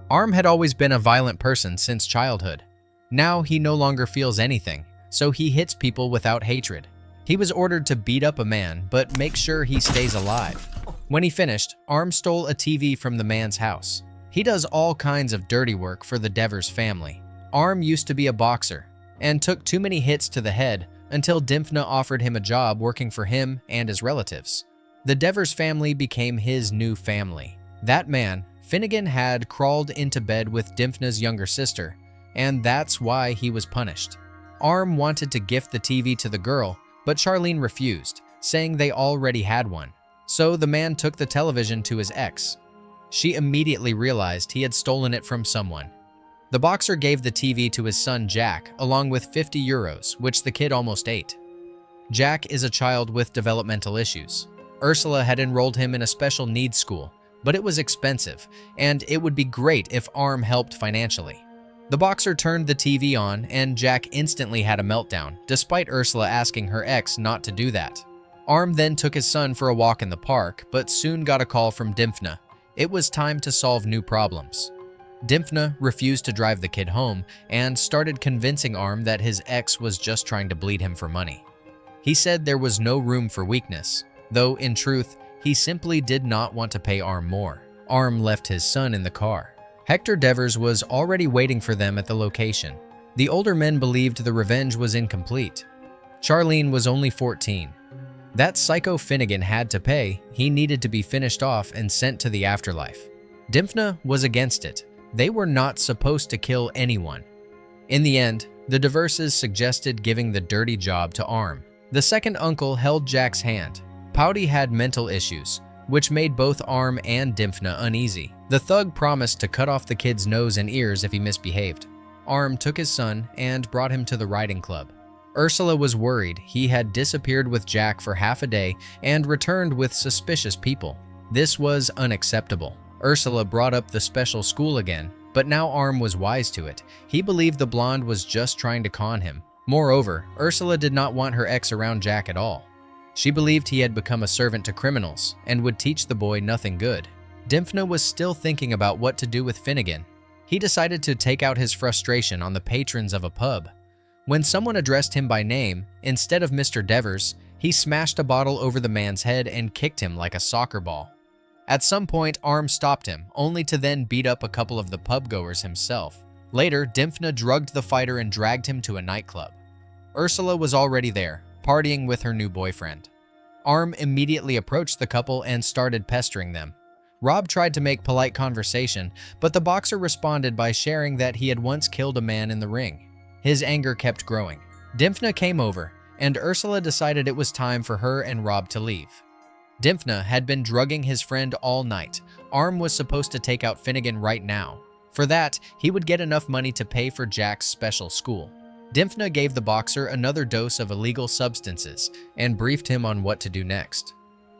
Arm had always been a violent person since childhood. Now he no longer feels anything, so he hits people without hatred. He was ordered to beat up a man, but make sure he stays alive. When he finished, Arm stole a TV from the man's house. He does all kinds of dirty work for the Devers family. Arm used to be a boxer and took too many hits to the head until Dimphna offered him a job working for him and his relatives. The Devers family became his new family. That man, Finnegan, had crawled into bed with Dimphna's younger sister, and that's why he was punished. Arm wanted to gift the TV to the girl, but Charlene refused, saying they already had one. So the man took the television to his ex. She immediately realized he had stolen it from someone. The boxer gave the TV to his son Jack, along with 50 euros, which the kid almost ate. Jack is a child with developmental issues. Ursula had enrolled him in a special needs school, but it was expensive, and it would be great if Arm helped financially. The boxer turned the TV on, and Jack instantly had a meltdown, despite Ursula asking her ex not to do that. Arm then took his son for a walk in the park, but soon got a call from Dimphna. It was time to solve new problems. Dimphna refused to drive the kid home and started convincing Arm that his ex was just trying to bleed him for money. He said there was no room for weakness, though in truth, he simply did not want to pay Arm more. Arm left his son in the car. Hector Devers was already waiting for them at the location. The older men believed the revenge was incomplete. Charlene was only 14. That psycho Finnegan had to pay. He needed to be finished off and sent to the afterlife. Dimphna was against it. They were not supposed to kill anyone. In the end, the Deverses suggested giving the dirty job to Arm. The second uncle held Jack's hand. Pouty had mental issues, which made both Arm and Dimphna uneasy. The thug promised to cut off the kid's nose and ears if he misbehaved. Arm took his son and brought him to the riding club. Ursula was worried. He had disappeared with Jack for half a day and returned with suspicious people. This was unacceptable. Ursula brought up the special school again, but now Arm was wise to it. He believed the blonde was just trying to con him. Moreover, Ursula did not want her ex around Jack at all. She believed he had become a servant to criminals and would teach the boy nothing good. Dimphna was still thinking about what to do with Finnegan. He decided to take out his frustration on the patrons of a pub. When someone addressed him by name, instead of Mr. Devers, he smashed a bottle over the man's head and kicked him like a soccer ball. At some point, Arm stopped him, only to then beat up a couple of the pub-goers himself. Later, Dimphna drugged the fighter and dragged him to a nightclub. Ursula was already there, partying with her new boyfriend. Arm immediately approached the couple and started pestering them. Rob tried to make polite conversation, but the boxer responded by sharing that he had once killed a man in the ring. His anger kept growing. Dimphna came over, and Ursula decided it was time for her and Rob to leave. Dimphna had been drugging his friend all night. Arm was supposed to take out Finnegan right now. For that, he would get enough money to pay for Jack's special school. Dimphna gave the boxer another dose of illegal substances and briefed him on what to do next.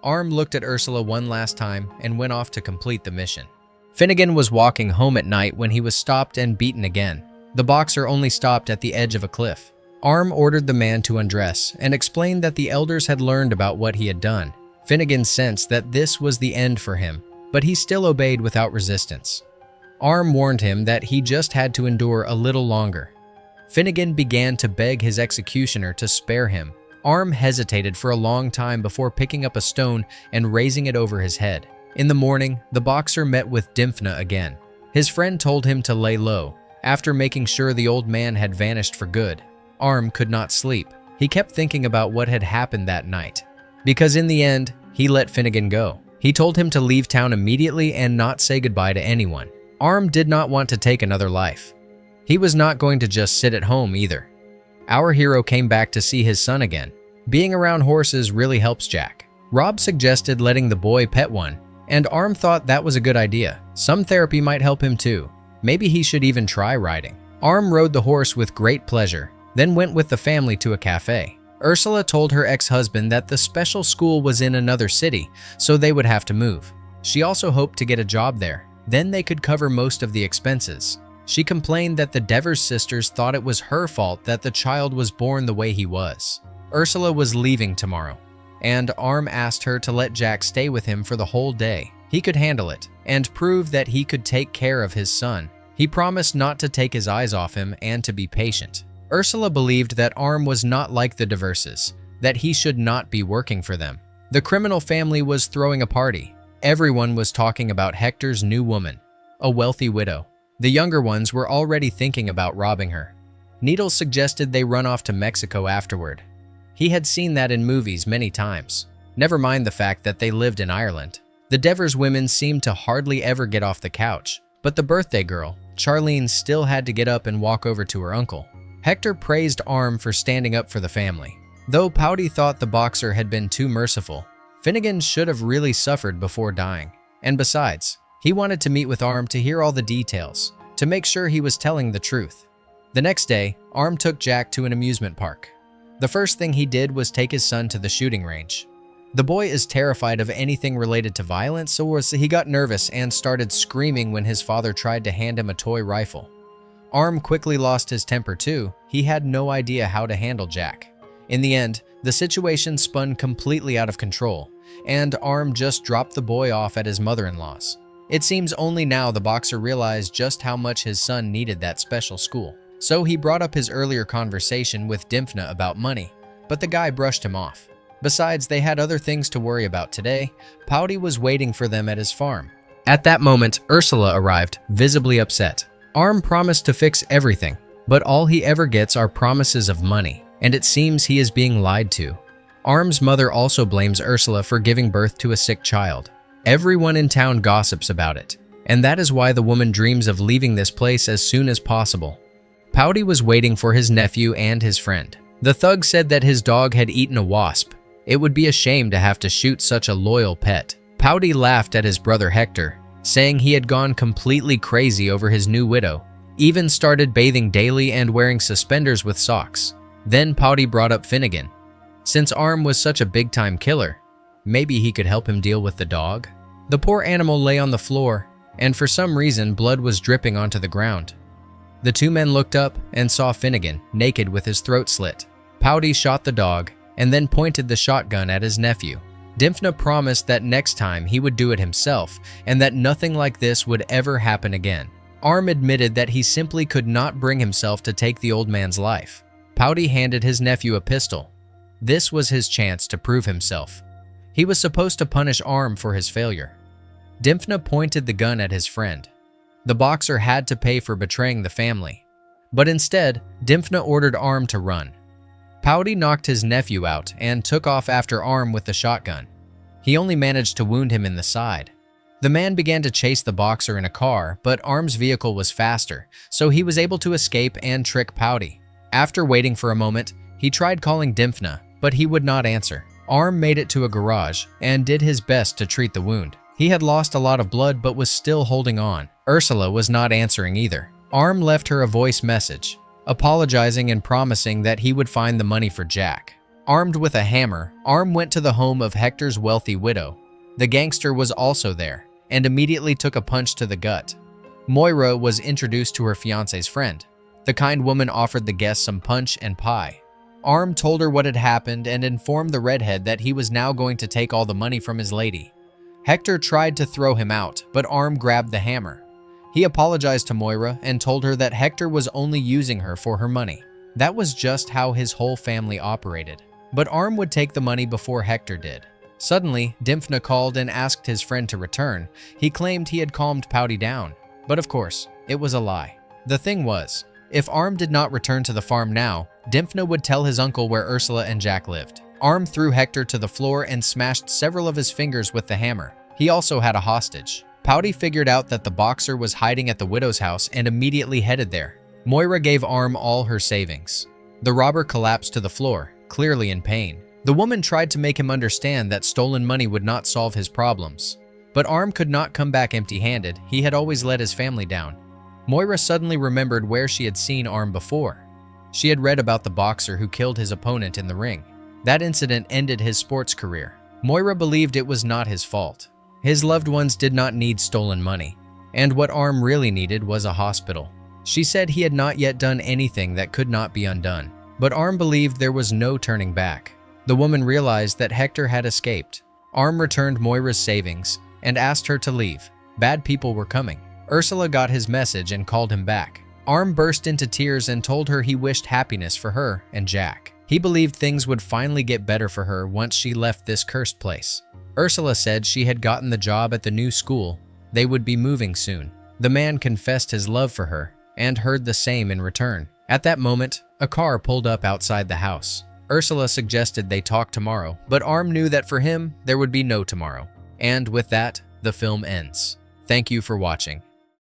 Arm looked at Ursula one last time and went off to complete the mission. Finnegan was walking home at night when he was stopped and beaten again. The boxer only stopped at the edge of a cliff. Arm ordered the man to undress and explained that the elders had learned about what he had done. Finnegan sensed that this was the end for him, but he still obeyed without resistance. Arm warned him that he just had to endure a little longer. Finnegan began to beg his executioner to spare him. Arm hesitated for a long time before picking up a stone and raising it over his head. In the morning, the boxer met with Dimphna again. His friend told him to lay low. After making sure the old man had vanished for good, Arm could not sleep. He kept thinking about what had happened that night. Because in the end, he let Finnegan go. He told him to leave town immediately and not say goodbye to anyone. Arm did not want to take another life. He was not going to just sit at home either. Our hero came back to see his son again. Being around horses really helps Jack. Rob suggested letting the boy pet one, and Arm thought that was a good idea. Some therapy might help him too. Maybe he should even try riding. Arm rode the horse with great pleasure, then went with the family to a cafe. Ursula told her ex-husband that the special school was in another city, so they would have to move. She also hoped to get a job there. Then they could cover most of the expenses. She complained that the Devers sisters thought it was her fault that the child was born the way he was. Ursula was leaving tomorrow, and Arm asked her to let Jack stay with him for the whole day. He could handle it and prove that he could take care of his son. He promised not to take his eyes off him and to be patient. Ursula believed that Arm was not like the Diverses, that he should not be working for them. The criminal family was throwing a party. Everyone was talking about Hector's new woman, a wealthy widow. The younger ones were already thinking about robbing her. Needles suggested they run off to Mexico afterward. He had seen that in movies many times. Never mind the fact that they lived in Ireland. The Devers women seemed to hardly ever get off the couch, but the birthday girl, Charlene, still had to get up and walk over to her uncle. Hector praised Arm for standing up for the family. Though Pouty thought the boxer had been too merciful, Finnegan should have really suffered before dying. And besides, he wanted to meet with Arm to hear all the details, to make sure he was telling the truth. The next day, Arm took Jack to an amusement park. The first thing he did was take his son to the shooting range. The boy is terrified of anything related to violence, so he got nervous and started screaming when his father tried to hand him a toy rifle. Arm quickly lost his temper too. He had no idea how to handle Jack. In the end, the situation spun completely out of control, and Arm just dropped the boy off at his mother-in-law's. It seems only now the boxer realized just how much his son needed that special school. So he brought up his earlier conversation with Dimphna about money, but the guy brushed him off. Besides, they had other things to worry about today. Pouty was waiting for them at his farm. At that moment, Ursula arrived, visibly upset. Arm promised to fix everything, but all he ever gets are promises of money, and it seems he is being lied to. Arm's mother also blames Ursula for giving birth to a sick child. Everyone in town gossips about it, and that is why the woman dreams of leaving this place as soon as possible. Pouty was waiting for his nephew and his friend. The thug said that his dog had eaten a wasp. It would be a shame to have to shoot such a loyal pet. Pouty laughed at his brother Hector, saying he had gone completely crazy over his new widow, even started bathing daily and wearing suspenders with socks. Then Pouty brought up Finnegan. Since Arm was such a big-time killer, maybe he could help him deal with the dog? The poor animal lay on the floor, and for some reason blood was dripping onto the ground. The two men looked up and saw Finnegan, naked with his throat slit. Pouty shot the dog, and then pointed the shotgun at his nephew. Dimphna promised that next time he would do it himself, and that nothing like this would ever happen again. Arm admitted that he simply could not bring himself to take the old man's life. Pouty handed his nephew a pistol. This was his chance to prove himself. He was supposed to punish Arm for his failure. Dimphna pointed the gun at his friend. The boxer had to pay for betraying the family. But instead, Dimphna ordered Arm to run. Pouty knocked his nephew out and took off after Arm with the shotgun. He only managed to wound him in the side. The man began to chase the boxer in a car, but Arm's vehicle was faster, so he was able to escape and trick Pouty. After waiting for a moment, he tried calling Dimphna, but he would not answer. Arm made it to a garage and did his best to treat the wound. He had lost a lot of blood but was still holding on. Ursula was not answering either. Arm left her a voice message, apologizing and promising that he would find the money for Jack. Armed with a hammer, Arm went to the home of Hector's wealthy widow. The gangster was also there, and immediately took a punch to the gut. Moira was introduced to her fiancé's friend. The kind woman offered the guests some punch and pie. Arm told her what had happened and informed the redhead that he was now going to take all the money from his lady. Hector tried to throw him out, but Arm grabbed the hammer. He apologized to Moira and told her that Hector was only using her for her money. That was just how his whole family operated. But Arm would take the money before Hector did. Suddenly, Dimphna called and asked his friend to return. He claimed he had calmed Pouty down. But of course, it was a lie. The thing was, if Arm did not return to the farm now, Dimphna would tell his uncle where Ursula and Jack lived. Arm threw Hector to the floor and smashed several of his fingers with the hammer. He also had a hostage. Pouty figured out that the boxer was hiding at the widow's house and immediately headed there. Moira gave Arm all her savings. The robber collapsed to the floor, clearly in pain. The woman tried to make him understand that stolen money would not solve his problems. But Arm could not come back empty-handed. He had always let his family down. Moira suddenly remembered where she had seen Arm before. She had read about the boxer who killed his opponent in the ring. That incident ended his sports career. Moira believed it was not his fault. His loved ones did not need stolen money, and what Arm really needed was a hospital. She said he had not yet done anything that could not be undone, but Arm believed there was no turning back. The woman realized that Hector had escaped. Arm returned Moira's savings and asked her to leave. Bad people were coming. Ursula got his message and called him back. Arm burst into tears and told her he wished happiness for her and Jack. He believed things would finally get better for her once she left this cursed place. Ursula said she had gotten the job at the new school. They would be moving soon. The man confessed his love for her and heard the same in return. At that moment, a car pulled up outside the house. Ursula suggested they talk tomorrow, but Arm knew that for him, there would be no tomorrow. And with that, the film ends. Thank you for watching.